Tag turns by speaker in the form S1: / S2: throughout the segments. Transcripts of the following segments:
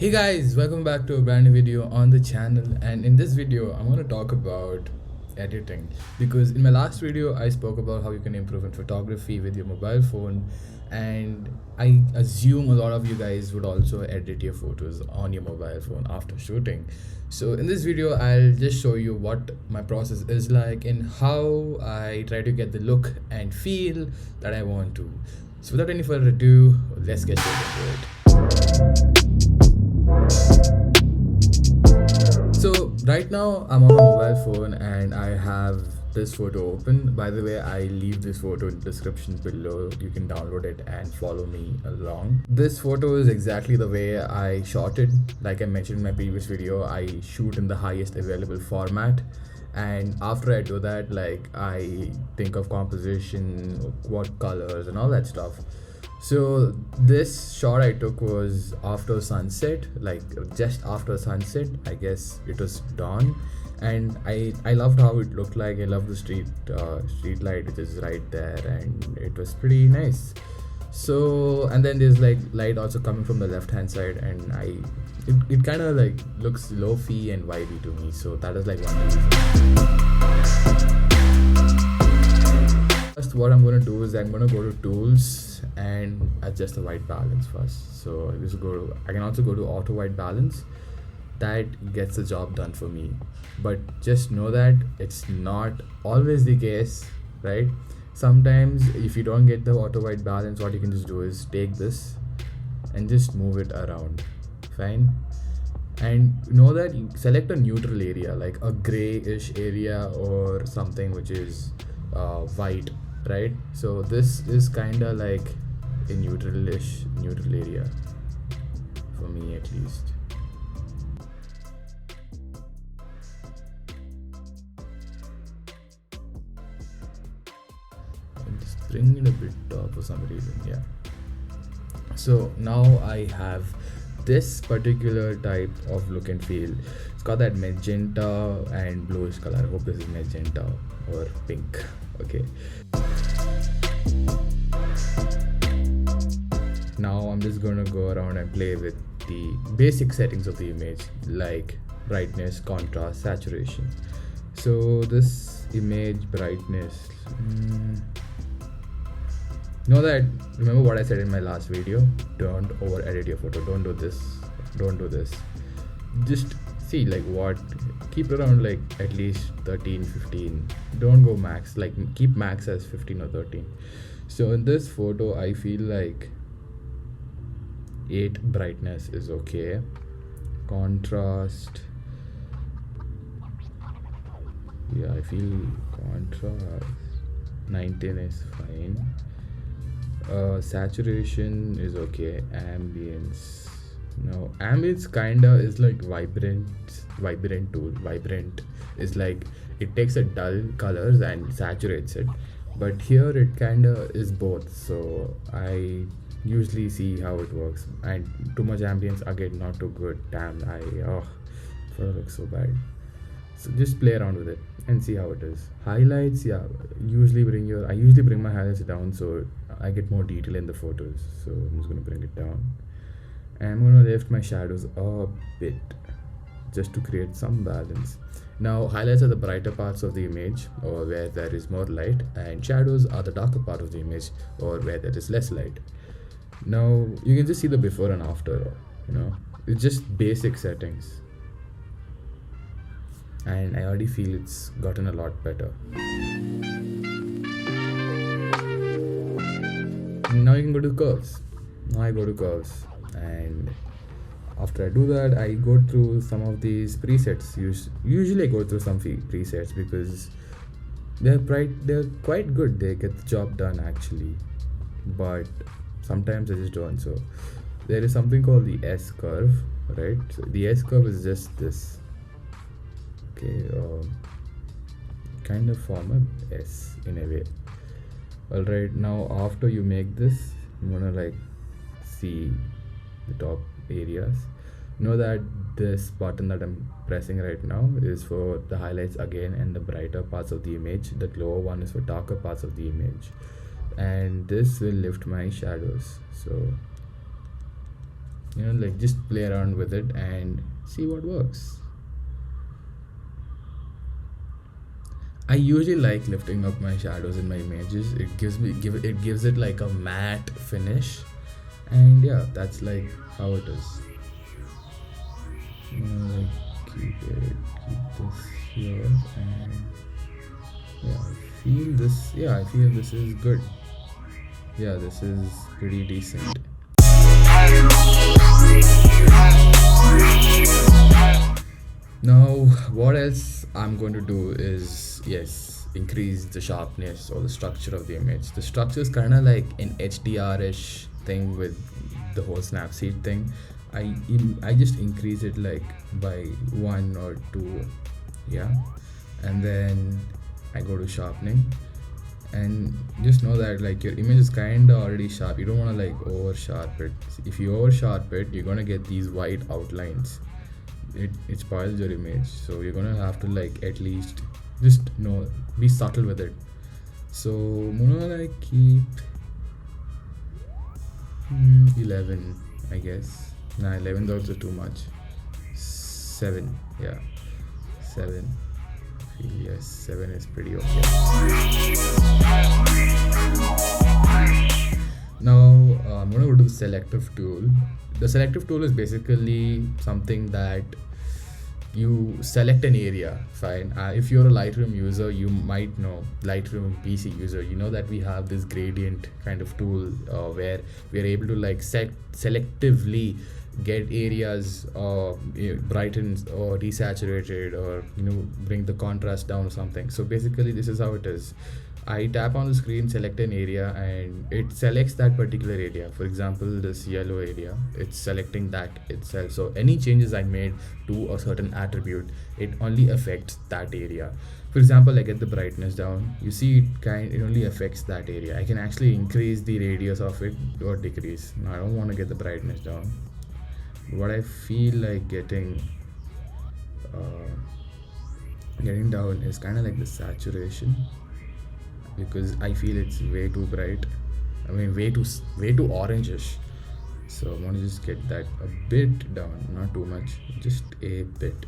S1: Hey guys, welcome back to a brand new video on the channel, and in this video I'm going to talk about editing, because in my last video I spoke about how you can improve in photography with your mobile phone, and I assume a lot of you guys would also edit your photos on your mobile phone after shooting. So in this video I'll just show you what my process is like and how I try to get the look and feel that I want to. So without any further ado, let's get straight into it. So right now I'm on my mobile phone and I have this photo open. By the way, I leave this photo in the description below. You can download it and follow me along. This photo is exactly the way I shot it. Like I mentioned in my previous video, I shoot in the highest available format, and after I do that, like, I think of composition, what colors and all that stuff. So this shot I took was after sunset, like just after sunset. I guess it was dawn, and I loved how it looked like. I love the street light which is right there, and it was pretty nice. So, and then there's like light also coming from the left hand side, and it kind of like looks low-fi and vibey to me. So that is like one reason. First, what I'm going to do is I'm going to go to tools and adjust the white balance first. So I can also go to auto white balance. That gets the job done for me, but just know that it's not always the case, right? Sometimes if you don't get the auto white balance, what you can just do is take this and just move it around. Fine. And know that you select a neutral area, like a grayish area or something which is white, right? So this is kind of like a neutral area for me, at least. I'm just bringing it a bit up for some reason. Yeah, so now I have this particular type of look and feel. It's got that magenta and bluish color. I hope this is magenta or pink. Okay, now I'm just gonna go around and play with the basic settings of the image, like brightness, contrast, saturation. So this image brightness, know that, remember what I said in my last video, don't over edit your photo. Don't do this. Just see like what, keep it around like at least 13, 15. Don't go max, like keep max as 15 or 13. So in this photo I feel like 8 brightness is okay. Contrast, yeah, I feel contrast 19 is fine. Saturation is okay. Ambience, no, ambience kinda is like vibrant tool. Vibrant is like it takes a dull colors and saturates it, but here it kinda is both. So I usually see how it works, and too much ambience again, not too good. Damn, photo looks so bad. So just play around with it and see how it is. Highlights, yeah, I usually bring my highlights down so I get more detail in the photos. So I'm just gonna bring it down, and I'm gonna lift my shadows a bit just to create some balance. Now highlights are the brighter parts of the image, or where there is more light, and shadows are the darker part of the image, or where there is less light. Now you can just see the before and after, it's just basic settings, and I already feel it's gotten a lot better. Now you can go to curves. Now I go to curves, and after I do that, I go through some of these presets. Usually I go through some presets because they're quite good. They get the job done actually, but sometimes I just don't. So there is something called the S curve, right? So the S curve is just this. Okay, kind of form a S in a way. Alright, now after you make this, I'm gonna like see the top areas. Know that this button that I'm pressing right now is for the highlights again and the brighter parts of the image. The lower one is for darker parts of the image, and this will lift my shadows. So like just play around with it and see what works. I usually like lifting up my shadows in my images. It gives it like a matte finish, and yeah, that's like how it is. Like keep this here, and yeah, I feel this is good. Yeah, this is pretty decent. Now, what else I'm going to do is, yes, increase the sharpness or the structure of the image. The structure is kind of like an HDR-ish thing with the whole Snapseed thing. I just increase it like by 1 or 2, yeah, and then I go to sharpening, and just know that like your image is kind of already sharp. You don't want to like over sharp it. If you over sharp it, you're gonna get these white outlines. It spoils your image, so you're gonna have to like at least just know, be subtle with it. So I'm gonna like keep 11, I guess. Nah, 11 is also too much. 7, yeah, 7. Yes, 7 is pretty okay. Now I'm gonna go to the selective tool. The selective tool is basically something that you select an area. Fine. If you're a Lightroom user, you might know, Lightroom PC user, you know that we have this gradient kind of tool where we are able to like selectively get areas brightened or desaturated, or bring the contrast down or something. So basically this is how it is. I tap on the screen, select an area, and it selects that particular area. For example, this yellow area, it's selecting that itself. So any changes I made to a certain attribute, it only affects that area. For example, I get the brightness down. You see, it only affects that area. I can actually increase the radius of it or decrease. Now I don't want to get the brightness down. What I feel like getting down is kind of like the saturation, because I feel it's way too bright. I mean, way too orangish. So I'm gonna just get that a bit down, not too much, just a bit.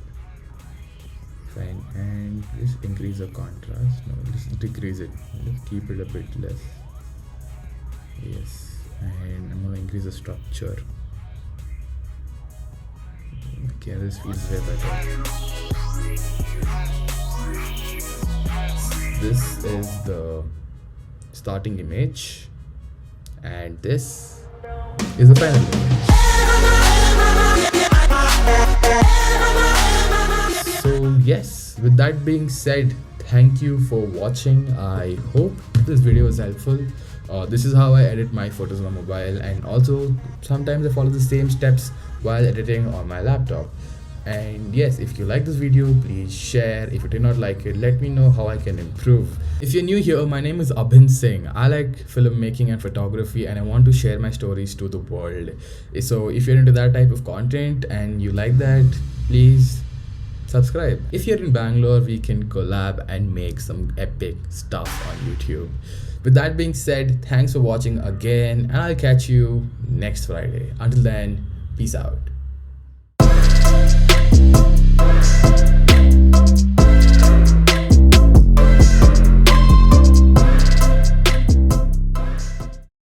S1: Fine, and just increase the contrast. No, just decrease it. Just keep it a bit less. Yes, and I'm gonna increase the structure. Okay, this feels way better. This is the starting image, and this is the final image. So yes, with that being said, thank you for watching. I hope this video was helpful. This is how I edit my photos on mobile, and also sometimes I follow the same steps while editing on my laptop. And yes, if you like this video, please share. If you did not like it, let me know how I can improve. If you're new here, my name is Abhin Singh. I like filmmaking and photography, and I want to share my stories to the world. So if you're into that type of content and you like that, please subscribe. If you're in Bangalore, we can collab and make some epic stuff on YouTube. With that being said, thanks for watching again, and I'll catch you next Friday. Until then, peace out.